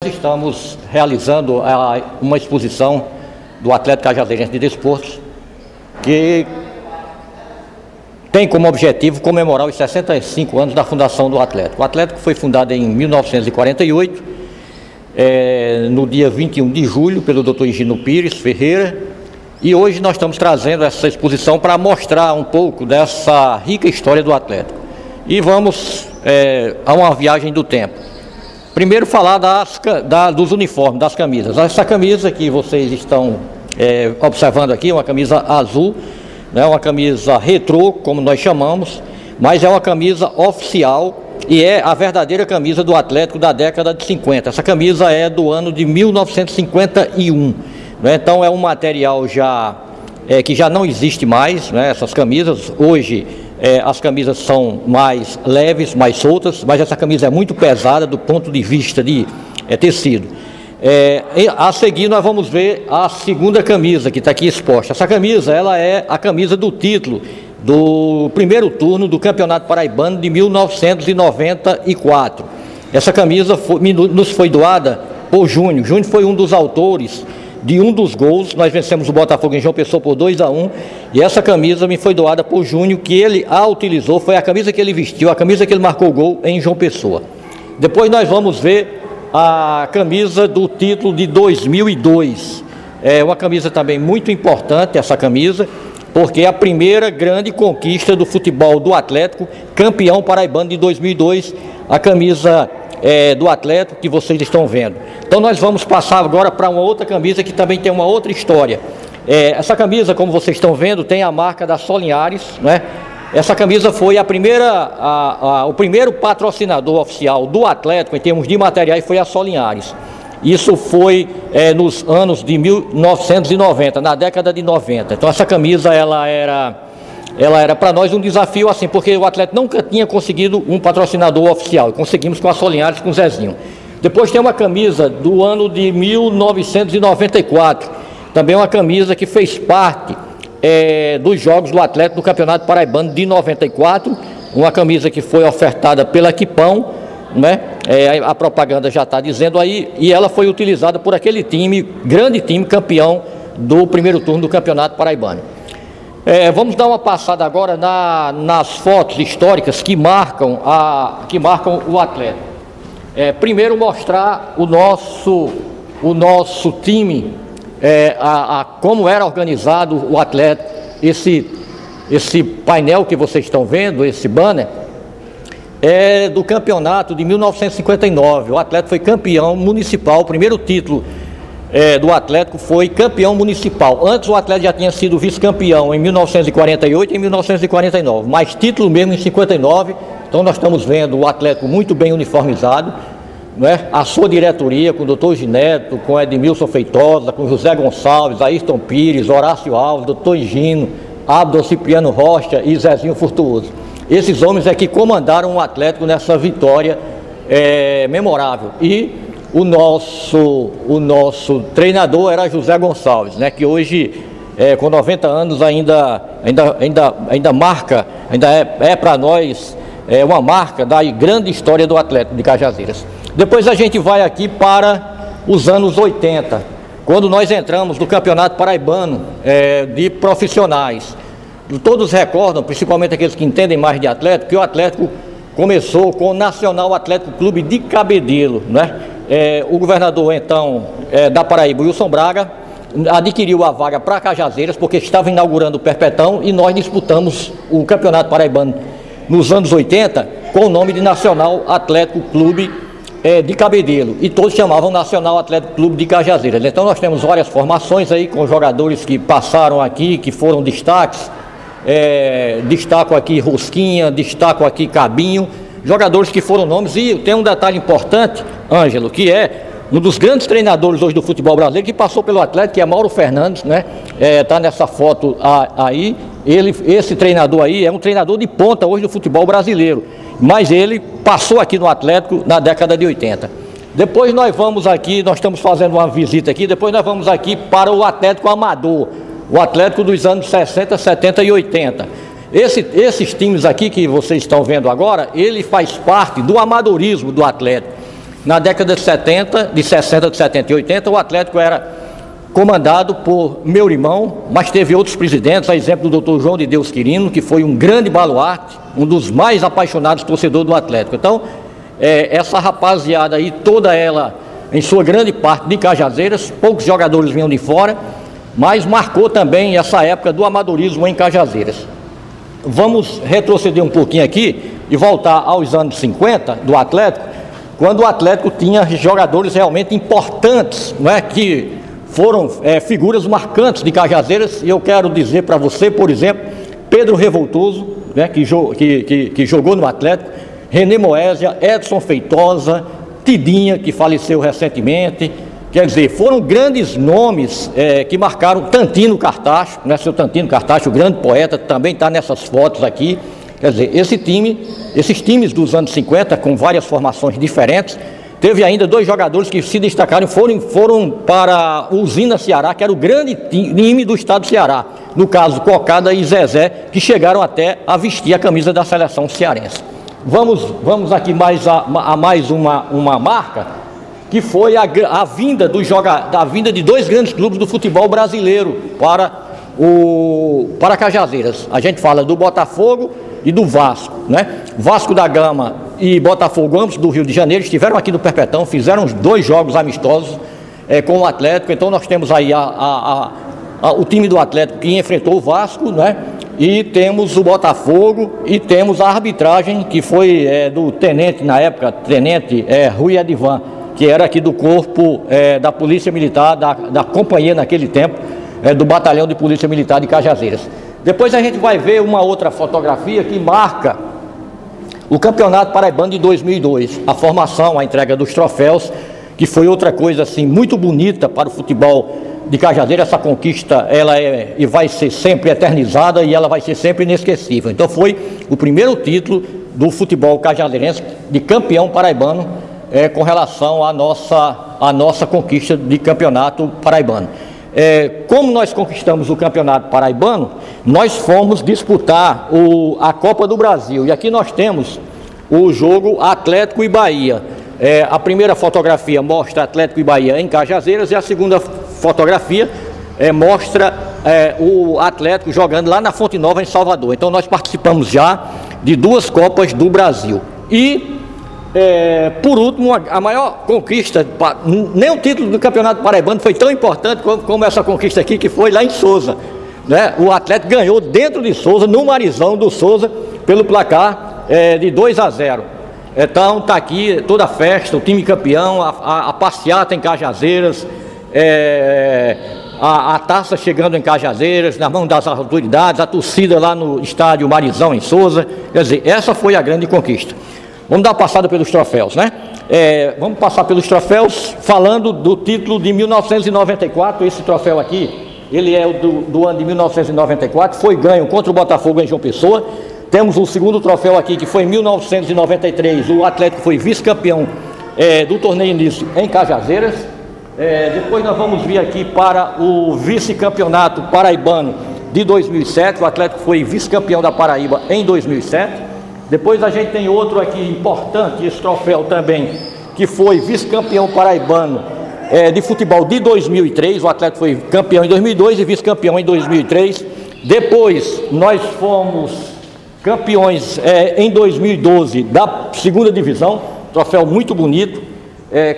Estamos realizando uma exposição do Atlético Cajazeirense de Desportos, que tem como objetivo comemorar os 65 anos da fundação do Atlético. O Atlético foi fundado em 1948, no dia 21 de julho, pelo Dr. Higino Pires Ferreira, e hoje nós estamos trazendo essa exposição para mostrar um pouco dessa rica história do Atlético. E vamos a uma viagem do tempo. Primeiro falar dos uniformes, das camisas. Essa camisa que vocês estão observando aqui é uma camisa azul, né, uma camisa retrô, como nós chamamos, mas é uma camisa oficial e é a verdadeira camisa do Atlético da década de 50. Essa camisa é do ano de 1951, né, então é um material que já não existe mais, né, essas camisas. Hoje as camisas são mais leves, mais soltas, mas essa camisa é muito pesada do ponto de vista de tecido. A seguir nós vamos ver a segunda camisa que está aqui exposta. Essa camisa, ela é a camisa do título do primeiro turno do Campeonato Paraibano de 1994. Essa camisa nos foi doada por Júnior. Júnior foi um dos autores de um dos gols. Nós vencemos o Botafogo em João Pessoa por 2-1, e essa camisa me foi doada por Júnior, que ele a utilizou, foi a camisa que ele vestiu, a camisa que ele marcou o gol em João Pessoa. Depois nós vamos ver a camisa do título de 2002, é uma camisa também muito importante, essa camisa, porque é a primeira grande conquista do futebol do Atlético, campeão paraibano de 2002, a camisa do Atlético que vocês estão vendo. Então nós vamos passar agora para uma outra camisa que também tem uma outra história. Essa camisa, como vocês estão vendo, tem a marca da Solinhares, né? Essa camisa foi o primeiro patrocinador oficial do Atlético em termos de materiais, foi a Solinhares. Isso foi nos anos de 1990, na década de 90. Então essa camisa ela era para nós um desafio, assim, porque o Atlético nunca tinha conseguido um patrocinador oficial. Conseguimos com a Solinhares, com o Zezinho. Depois tem uma camisa do ano de 1994, também uma camisa que fez parte dos jogos do Atlético do Campeonato Paraibano de 94, uma camisa que foi ofertada pela Quipão, né? A propaganda já está dizendo aí, e ela foi utilizada por aquele time, grande time, campeão do primeiro turno do Campeonato Paraibano. Vamos dar uma passada agora nas fotos históricas que marcam o Atlético. Primeiro mostrar o nosso time, como era organizado o Atlético. Esse painel que vocês estão vendo, esse banner, é do campeonato de 1959. O Atlético foi campeão municipal, o primeiro título do Atlético foi campeão municipal. Antes o Atlético já tinha sido vice-campeão em 1948 e em 1949, mas título mesmo em 59. Então nós estamos vendo o Atlético muito bem uniformizado, né? A sua diretoria, com o Dr. Gineto, com Edmilson Feitosa, com José Gonçalves, Ayrton Pires, Horácio Alves, Dr. Higino, Abdon Cipriano Rocha e Zezinho Furtuoso. Esses homens é que comandaram o Atlético nessa vitória memorável. E o nosso treinador era José Gonçalves, né? Que hoje, com 90 anos, ainda marca, para nós, uma marca da grande história do Atlético de Cajazeiras. Depois a gente vai aqui para os anos 80, quando nós entramos no Campeonato Paraibano de profissionais. Todos recordam, principalmente aqueles que entendem mais de Atlético, que o Atlético começou com o Nacional Atlético Clube de Cabedelo, né? O governador, então, da Paraíba, Wilson Braga, adquiriu a vaga para Cajazeiras, porque estava inaugurando o Perpetão, e nós disputamos o Campeonato Paraibano nos anos 80 com o nome de Nacional Atlético Clube de Cabedelo, e todos chamavam Nacional Atlético Clube de Cajazeiras. Então nós temos várias formações aí, com jogadores que passaram aqui, que foram destaques. Destaco aqui Rosquinha, destaco aqui Cabinho, jogadores que foram nomes. E tem um detalhe importante, Ângelo, que é um dos grandes treinadores hoje do futebol brasileiro, que passou pelo Atlético, que é Mauro Fernandes, né? Tá nessa foto aí. Esse treinador aí é um treinador de ponta hoje do futebol brasileiro, mas ele passou aqui no Atlético na década de 80. Depois nós vamos aqui, nós estamos fazendo uma visita aqui, depois nós vamos aqui para o Atlético Amador, o Atlético dos anos 60, 70 e 80. Esses times aqui que vocês estão vendo agora, ele faz parte do amadorismo do Atlético. na década de 70, de 60, de 70 e 80, o Atlético era comandado por meu irmão, mas teve outros presidentes, a exemplo do Dr. João de Deus Quirino, que foi um grande baluarte, um dos mais apaixonados torcedores do Atlético. Então, essa rapaziada aí, toda ela, em sua grande parte de Cajazeiras, poucos jogadores vinham de fora, mas marcou também essa época do amadorismo em Cajazeiras. Vamos retroceder um pouquinho aqui e voltar aos anos 50 do Atlético, quando o Atlético tinha jogadores realmente importantes, não é, que foram figuras marcantes de Cajazeiras. E eu quero dizer para você, por exemplo, Pedro Revoltoso, né, que jogou no Atlético, René Moésia, Edson Feitosa, Tidinha, que faleceu recentemente. Quer dizer, foram grandes nomes que marcaram. Tantino Cartacho, né, seu Tantino Cartacho, o grande poeta, também está nessas fotos aqui. Quer dizer, esses times dos anos 50, com várias formações diferentes, teve ainda dois jogadores que se destacaram, foram para o Usina Ceará, que era o grande time do estado do Ceará. No caso, Cocada e Zezé, que chegaram até a vestir a camisa da seleção cearense. Vamos aqui a mais uma marca, que foi a vinda de dois grandes clubes do futebol brasileiro para Cajazeiras. A gente fala do Botafogo e do Vasco, né? Vasco da Gama e Botafogo, ambos do Rio de Janeiro, estiveram aqui no Perpetão, fizeram 2 jogos amistosos com o Atlético. Então nós temos aí o time do Atlético que enfrentou o Vasco, né? E temos o Botafogo e temos a arbitragem que foi do tenente, na época, tenente Rui Edivan, que era aqui do corpo da Polícia Militar, da companhia naquele tempo, do Batalhão de Polícia Militar de Cajazeiras. Depois a gente vai ver uma outra fotografia que marca o Campeonato Paraibano de 2002, a formação, a entrega dos troféus, que foi outra coisa assim muito bonita para o futebol de Cajazeiras. Essa conquista, ela e vai ser sempre eternizada e ela vai ser sempre inesquecível. Então foi o primeiro título do futebol cajazeirense de campeão paraibano com relação à nossa conquista de campeonato paraibano. Como nós conquistamos o campeonato paraibano, nós fomos disputar a Copa do Brasil. E aqui nós temos o jogo Atlético e Bahia. A primeira fotografia mostra Atlético e Bahia em Cajazeiras, e a segunda fotografia mostra o Atlético jogando lá na Fonte Nova, em Salvador. Então nós participamos já de 2 Copas do Brasil. E por último, a maior conquista, nem o título do Campeonato Paraibano foi tão importante como essa conquista aqui, que foi lá em Souza, né? O Atlético ganhou dentro de Souza, no Marizão do Souza, pelo placar de 2-0. Então está aqui toda a festa, o time campeão, a passeata em Cajazeiras, a taça chegando em Cajazeiras, na mão das autoridades, a torcida lá no estádio Marizão, em Souza. Quer dizer, essa foi a grande conquista. Vamos dar uma passada pelos troféus, né? Vamos passar pelos troféus falando do título de 1994. Esse troféu aqui, ele é do ano de 1994, foi ganho contra o Botafogo em João Pessoa. Temos o segundo troféu aqui, que foi em 1993, o Atlético foi vice-campeão do torneio início em Cajazeiras. Depois nós vamos vir aqui para o vice-campeonato paraibano de 2007, o Atlético foi vice-campeão da Paraíba em 2007. Depois a gente tem outro aqui importante, esse troféu também, que foi vice-campeão paraibano de futebol de 2003. O Atlético foi campeão em 2002 e vice-campeão em 2003. Depois nós fomos campeões em 2012 da segunda divisão, troféu muito bonito,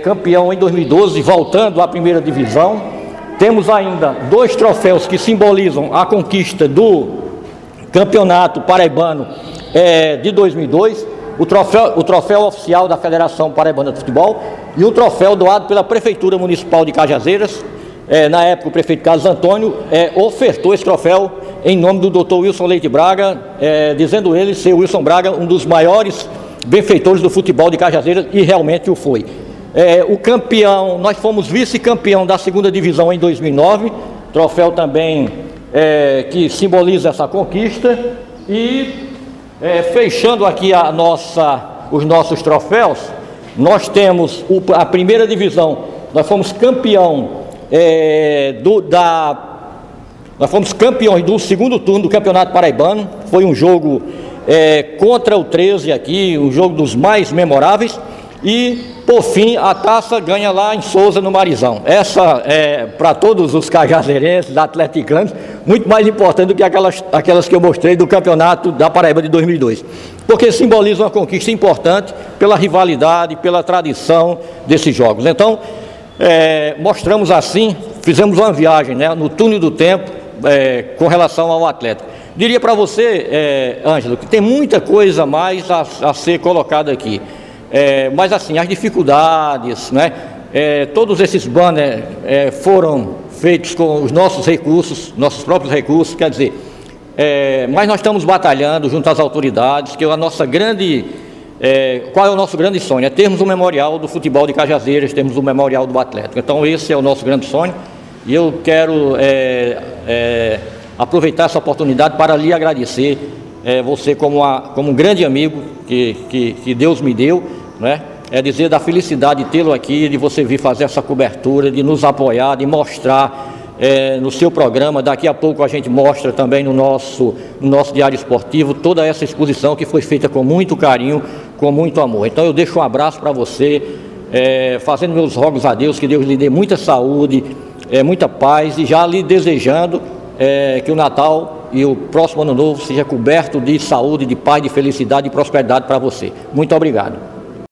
campeão em 2012, voltando à primeira divisão. Temos ainda 2 troféus que simbolizam a conquista do campeonato paraibano de 2002, o troféu oficial da Federação Paraibana de Futebol e o troféu doado pela Prefeitura Municipal de Cajazeiras. Na época o prefeito Carlos Antônio ofertou esse troféu em nome do Dr. Wilson Leite Braga, dizendo ele ser Wilson Braga um dos maiores benfeitores do futebol de Cajazeiras, e realmente o foi. O campeão, nós fomos vice-campeão da segunda divisão em 2009, troféu também que simboliza essa conquista. E fechando aqui os nossos troféus, nós temos a primeira divisão. Nós fomos campeão nós fomos campeões do segundo turno do Campeonato Paraibano. Foi um jogo contra o 13 aqui, um jogo dos mais memoráveis. E, por fim, a taça ganha lá em Souza, no Marizão. Essa é, para todos os cajazeirenses, atleticanos, muito mais importante do que aquelas que eu mostrei do campeonato da Paraíba de 2002. Porque simboliza uma conquista importante pela rivalidade, pela tradição desses jogos. Então, mostramos assim, fizemos uma viagem, né, no túnel do tempo com relação ao Atlético. Diria para você, Ângelo, que tem muita coisa mais a ser colocada aqui. Mas assim, as dificuldades, né? Todos esses banners foram feitos com os nossos recursos, nossos próprios recursos, quer dizer, mas nós estamos batalhando junto às autoridades, que a nossa grande, qual é o nosso grande sonho? É termos um memorial do futebol de Cajazeiras, termos um memorial do Atlético. Então esse é o nosso grande sonho e eu quero aproveitar essa oportunidade para lhe agradecer, você como um grande amigo que Deus me deu, né? Dizer da felicidade de tê-lo aqui, de você vir fazer essa cobertura, de nos apoiar, de mostrar no seu programa. Daqui a pouco a gente mostra também no nosso Diário Esportivo toda essa exposição que foi feita com muito carinho, com muito amor. Então eu deixo um abraço para você, fazendo meus rogos a Deus, que Deus lhe dê muita saúde, muita paz, e já lhe desejando que o Natal e o próximo Ano Novo seja coberto de saúde, de paz, de felicidade e prosperidade para você. Muito obrigado.